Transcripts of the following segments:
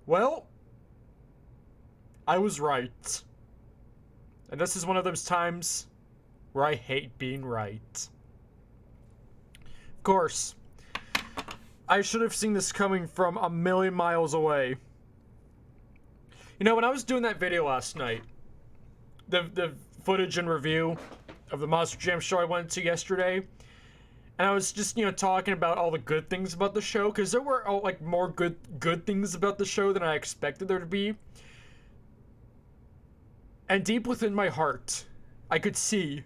Well, I was right. And this is one of those times where I hate being right. Of course, I should have seen this coming from a million miles away. You know, when I was doing that video last night, the footage and review of the Monster Jam show I went to yesterday, and I was just, talking about all the good things about the show, because there were, more good things about the show than I expected there to be. And deep within my heart, I could see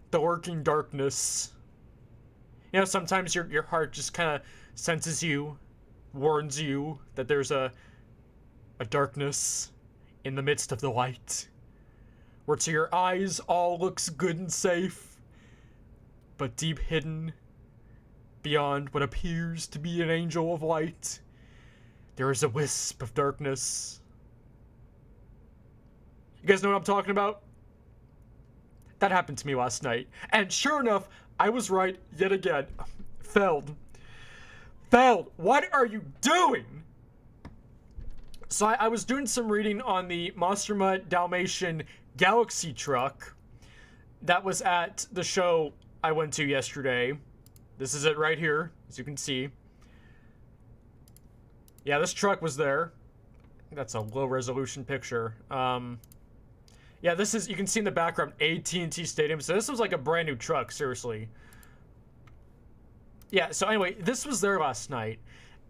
the lurking darkness. You know, sometimes your heart just kind of senses you, warns you that there's a darkness in the midst of the light, where to your eyes all looks good and safe, but deep hidden beyond what appears to be an angel of light, there is a wisp of darkness. You guys know what I'm talking about? That happened to me last night. And sure enough, I was right yet again. FELD. FELD, what are you doing? So I was doing some reading on the Monster Mutt Dalmatian Galaxy truck that was at the show I went to yesterday. This is it right here, as you can see. Yeah, this truck was there. That's a low resolution picture. Yeah, this is, you can see in the background, AT&T Stadium. So this was like a brand new truck, seriously. Yeah, so anyway, this was there last night.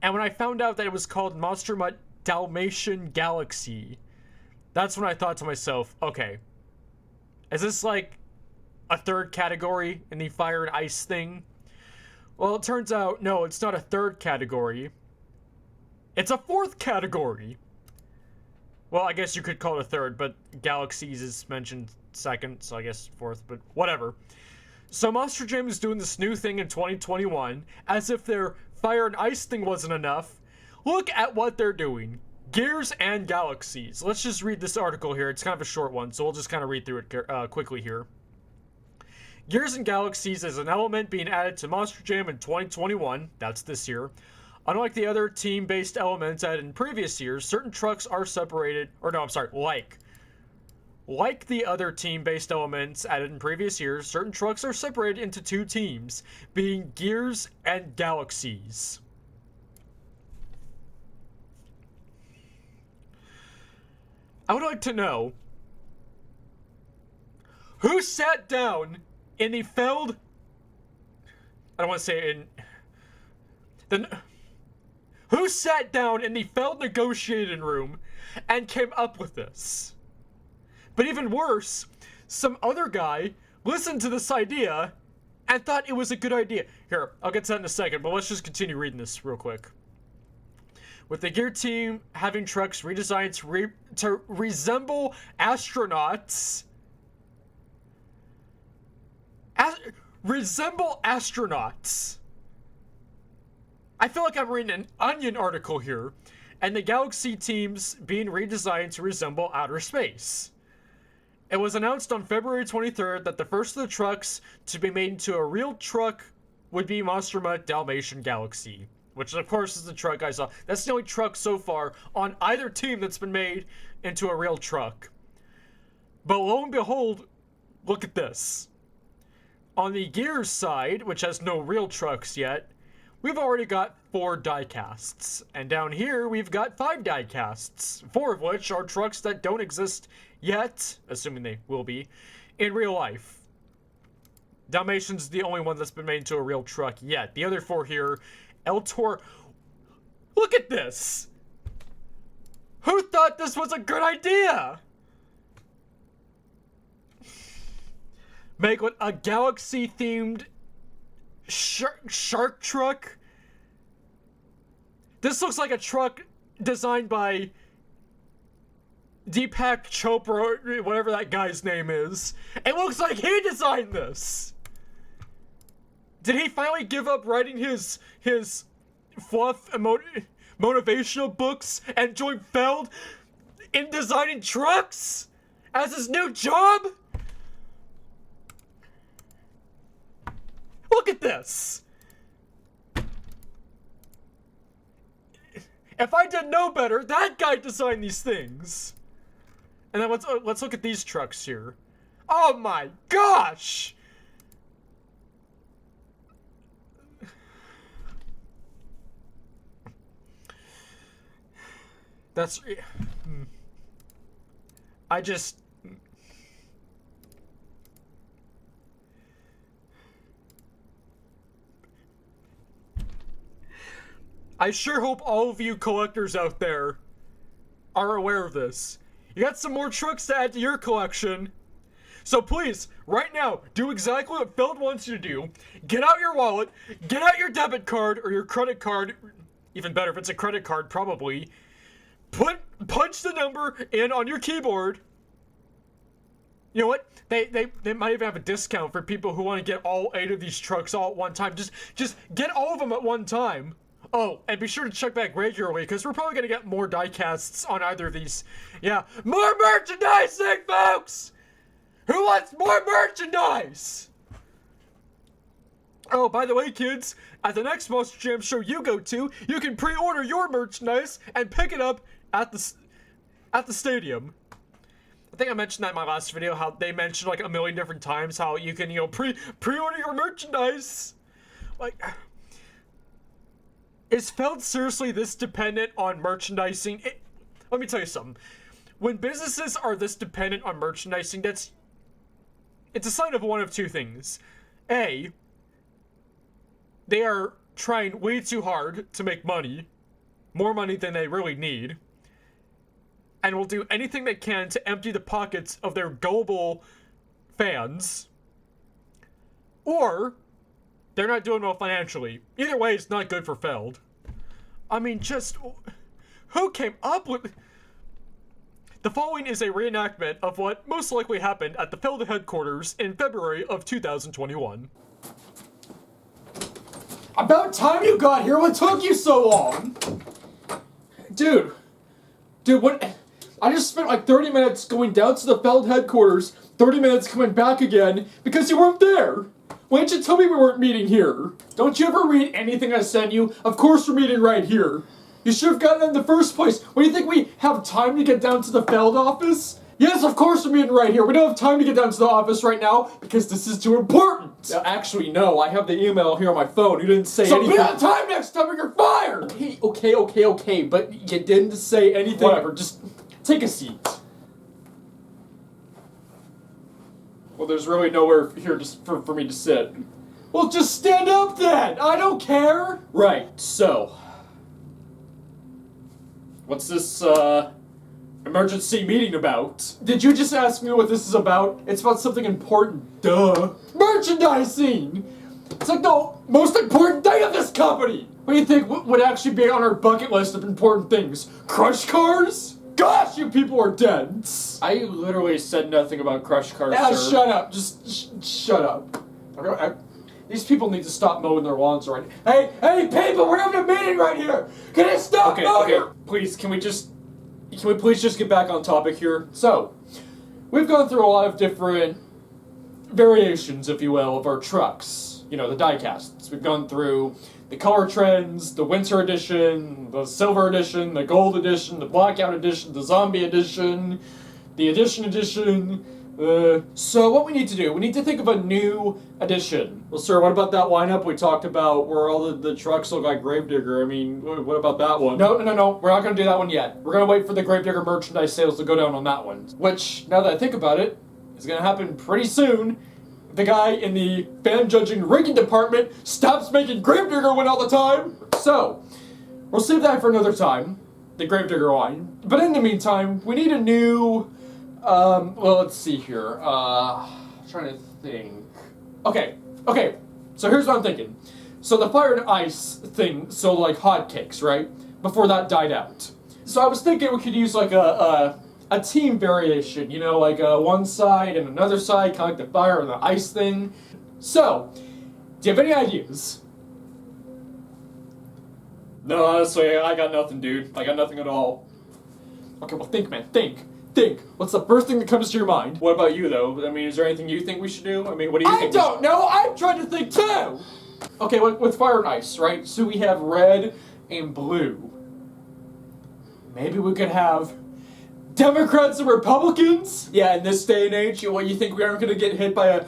And when I found out that it was called Monster Mutt Dalmatian Galaxy, that's when I thought to myself, okay, is this like a third category in the fire and ice thing? Well, it turns out, no, it's not a third category. It's a fourth category. Well, I guess you could call it a third, but Galaxies is mentioned second, so I guess fourth, but whatever. So Monster Jam is doing this new thing in 2021, as if their fire and ice thing wasn't enough. Look at what they're doing. Gears and Galaxies. Let's just read this article here. It's kind of a short one, so we'll just kind of read through it quickly here. Gears and Galaxies is an element being added to Monster Jam in 2021. That's this year. Unlike the other team-based elements added in previous years, certain trucks are separated, like the other team-based elements added in previous years, certain trucks are separated into two teams, being Gears and Galaxies. I would like to know who sat down in the FELD, I don't want to say who sat down in the FELD negotiating room and came up with this? But even worse, some other guy listened to this idea and thought it was a good idea. Here, I'll get to that in a second, but let's just continue reading this real quick. With the Gear team having trucks redesigned to resemble astronauts. Resemble astronauts. I feel like I'm reading an Onion article here. And the Galaxy teams being redesigned to resemble outer space. It was announced on February 23rd that the first of the trucks to be made into a real truck would be Monster Mutt Dalmatian Galaxy. Which, of course, is the truck I saw. That's the only truck so far on either team that's been made into a real truck. But lo and behold, look at this. On the Gears side, which has no real trucks yet, we've already got 4 diecasts. And down here, we've got 5 diecasts. 4 of which are trucks that don't exist yet, assuming they will be, in real life. Dalmatian's the only one that's been made into a real truck yet. The other 4 here, El Toro. Look at this! Who thought this was a good idea? Make a Galaxy-themed shark truck? This looks like a truck designed by Deepak Chopra, whatever that guy's name is. It looks like he designed this! Did he finally give up writing his fluff motivational books and join FELD in designing trucks as his new job? Look at this! If I didn't know better, that guy designed these things. And then let's look at these trucks here. Oh my gosh! That's... I just... I sure hope all of you collectors out there are aware of this. You got some more trucks to add to your collection. So please, right now, do exactly what FELD wants you to do. Get out your wallet, get out your debit card or your credit card. Even better if it's a credit card, probably. Punch the number in on your keyboard. You know what? They might even have a discount for people who want to get all 8 of these trucks all at one time. Just get all of them at one time. Oh, and be sure to check back regularly, because we're probably going to get more diecasts on either of these. Yeah, more merchandising, folks! Who wants more merchandise? Oh, by the way, kids, at the next Monster Jam show you go to, you can pre-order your merchandise and pick it up at the stadium. I think I mentioned that in my last video, how they mentioned like a million different times how you can, you know, pre-order your merchandise. Like... Is FELD seriously this dependent on merchandising? Let me tell you something. When businesses are this dependent on merchandising, it's a sign of one of two things. A, they are trying way too hard to make money, more money than they really need, and will do anything they can to empty the pockets of their gullible fans. Or they're not doing well financially. Either way, it's not good for FELD. I mean, just... Who came up with... The following is a reenactment of what most likely happened at the FELD headquarters in February of 2021. About time you got here, what took you so long? Dude, what... I just spent like 30 minutes going down to the FELD headquarters, 30 minutes coming back again, because you weren't there. Why didn't you tell me we weren't meeting here? Don't you ever read anything I sent you? Of course we're meeting right here. You should have gotten it in the first place. What, do you think we have time to get down to the FELD office? Yes, of course we're meeting right here. We don't have time to get down to the office right now because this is too important. Actually, no. I have the email here on my phone. You didn't say anything. So be on time next time or you're fired! Okay, but you didn't say anything. Whatever, just take a seat. Well, there's really nowhere here just for me to sit. Well, just stand up then! I don't care! Right, so... What's this, emergency meeting about? Did you just ask me what this is about? It's about something important. Duh. Merchandising! It's like the most important thing of this company! What do you think would actually be on our bucket list of important things? Crush cars? Gosh, you people are dead! I literally said nothing about crush cars, sir. Shut up. Just shut up. These people need to stop mowing their lawns already. Hey, people, we're having a meeting right here! Can I stop mowing? Okay, please, can we please just get back on topic here? So, we've gone through a lot of different variations, if you will, of our trucks. You know, the diecasts. We've gone through the color trends, the winter edition, the silver edition, the gold edition, the blackout edition, the zombie edition, the edition. So what we need to do, we need to think of a new edition. Well, sir, what about that lineup we talked about where all the trucks look like Gravedigger? I mean, what about that one? No, we're not going to do that one yet. We're going to wait for the Gravedigger merchandise sales to go down on that one. Which, now that I think about it, is going to happen pretty soon. The guy in the fan judging rigging department stops making Gravedigger win all the time. So, we'll save that for another time, the Gravedigger line. But in the meantime, we need a new, well, let's see here. Trying to think. Okay, so here's what I'm thinking. So the fire and ice thing, so like hotcakes, right? Before that died out. So I was thinking we could use like a team variation, you know, like one side and another side, kind of like the fire and the ice thing. So, do you have any ideas? No, honestly, I got nothing, dude. I got nothing at all. Okay, well, think, man, think. What's the first thing that comes to your mind? What about you, though? I mean, is there anything you think we should do? I mean, what do you think? I don't know! I'm trying to think, too! Okay, with fire and ice, right? So we have red and blue. maybe we could have Democrats and Republicans. Yeah, in this day and age, what, you think we aren't going to get hit by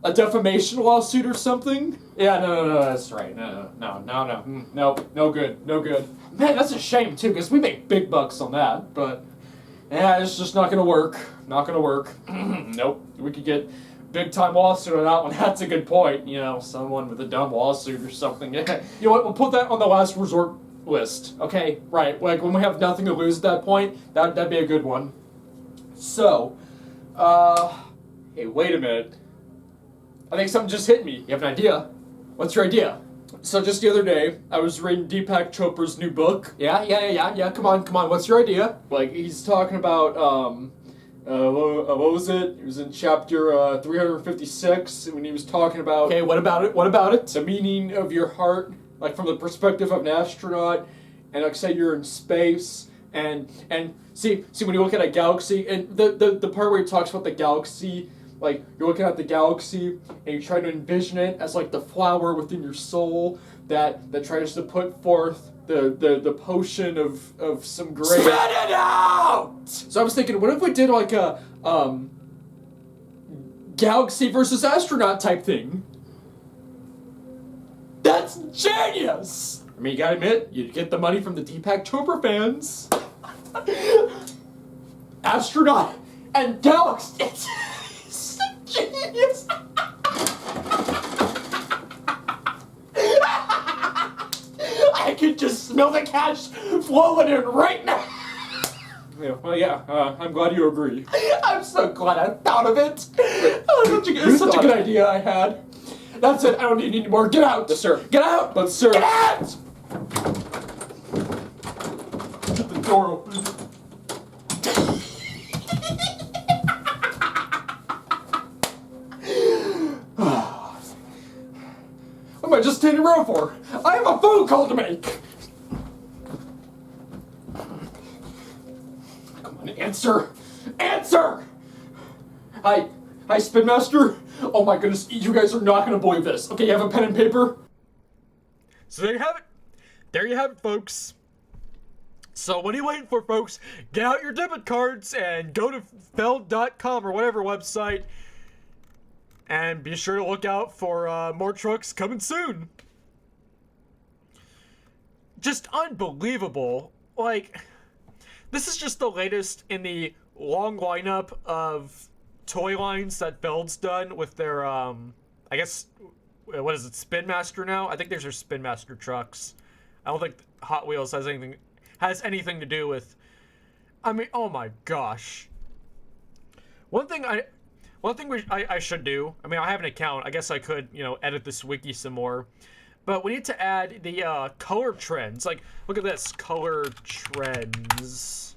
a defamation lawsuit or something? Yeah, no, that's right. No, no good. Man, that's a shame too, because we make big bucks on that, but yeah, it's just not gonna work. Nope. We could get big time lawsuit on that one. That's a good point. You know, someone with a dumb lawsuit or something. You know what? We'll put that on the last resort list. Okay, right. Like when we have nothing to lose at that point, that'd be a good one. So, hey, wait a minute. I think something just hit me. You have an idea? What's your idea? So just the other day, I was reading Deepak Chopra's new book. Yeah. Come on. What's your idea? Like, he's talking about, what was it? It was in chapter 356, when he was talking about... Okay, what about it? The meaning of your heart, like from the perspective of an astronaut, and like say you're in space, and see when you look at a galaxy, and the part where he talks about the galaxy, like, you're looking at the galaxy, and you're trying to envision it as, like, the flower within your soul that tries to put forth the potion of some great... Spit it out! So I was thinking, what if we did, like, a, galaxy versus astronaut type thing? That's genius! I mean, you gotta admit, you'd get the money from the Deepak Chopra fans. Astronaut and galaxy... Genius! I can just smell the cash flowing in right now. Yeah, well, yeah, I'm glad you agree. I'm so glad I thought of it. It's such a good idea I had. That's it. I don't need any more. Get out. Yes, sir. Get out. But, sir. Get out! Keep the door open. What am I just standing around for? I have a phone call to make! Come on, answer! Answer! Hi, Spin Master? Oh my goodness, you guys are not gonna believe this. Okay, you have a pen and paper? So there you have it. There you have it, folks. So what are you waiting for, folks? Get out your debit cards and go to FELD.com or whatever website. And be sure to look out for more trucks coming soon. Just unbelievable. Like, this is just the latest in the long lineup of toy lines that Feld's done with their, I guess, what is it, Spin Master now? I think there's their Spin Master trucks. I don't think Hot Wheels has anything to do with... I mean, oh my gosh. One thing I should do, I mean, I have an account. I guess I could, you know, edit this wiki some more. But we need to add the color trends. Like, look at this. Color trends.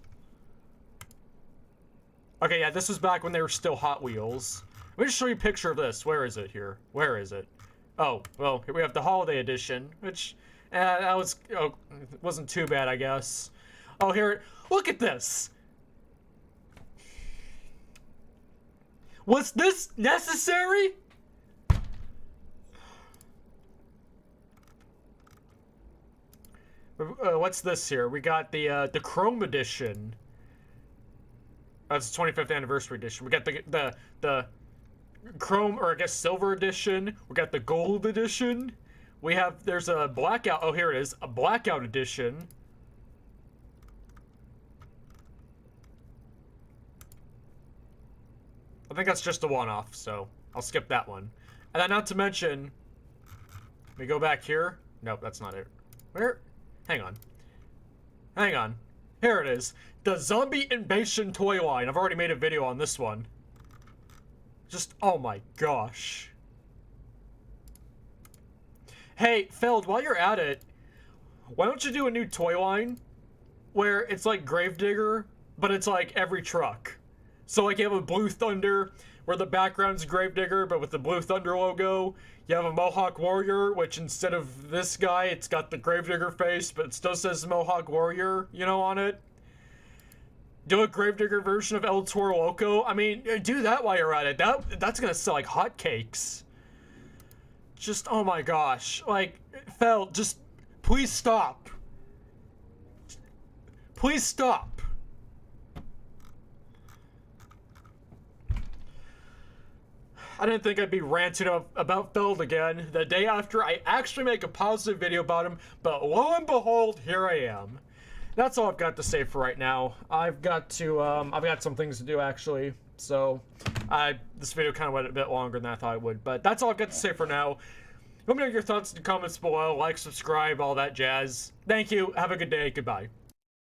Okay, yeah, this was back when they were still Hot Wheels. Let me just show you a picture of this. Where is it here? Where is it? Oh, well, here we have the Holiday Edition, which, that was, oh, wasn't too bad, I guess. Oh, here, look at this. Was this necessary? What's this here? We got the Chrome edition. That's the 25th anniversary edition. We got the Chrome, or I guess Silver edition. We got the Gold edition. There's a Blackout. Oh, here it is. A Blackout edition. I think that's just a one-off, so I'll skip that one. And then not to mention, we go back here. Nope, that's not it. Where? Hang on. Hang on. Here it is. The Zombie Invasion toy line. I've already made a video on this one. Just, oh my gosh. Hey, Feld, while you're at it, why don't you do a new toy line where it's like Gravedigger, but it's like every truck. So, like, you have a Blue Thunder, where the background's Gravedigger, but with the Blue Thunder logo. You have a Mohawk Warrior, which instead of this guy, it's got the Gravedigger face, but it still says Mohawk Warrior, you know, on it. Do a Gravedigger version of El Toro Loco. I mean, do that while you're at it. That's gonna sell like hotcakes. Just, oh my gosh. Like, Feld, just, please stop. Please stop. I didn't think I'd be ranting about FELD again the day after I actually make a positive video about him, but lo and behold, here I am. That's all I've got to say for right now. I've got some things to do actually, so this video kind of went a bit longer than I thought it would, but that's all I've got to say for now. Let me know your thoughts in the comments below, like, subscribe, all that jazz. Thank you, have a good day, goodbye.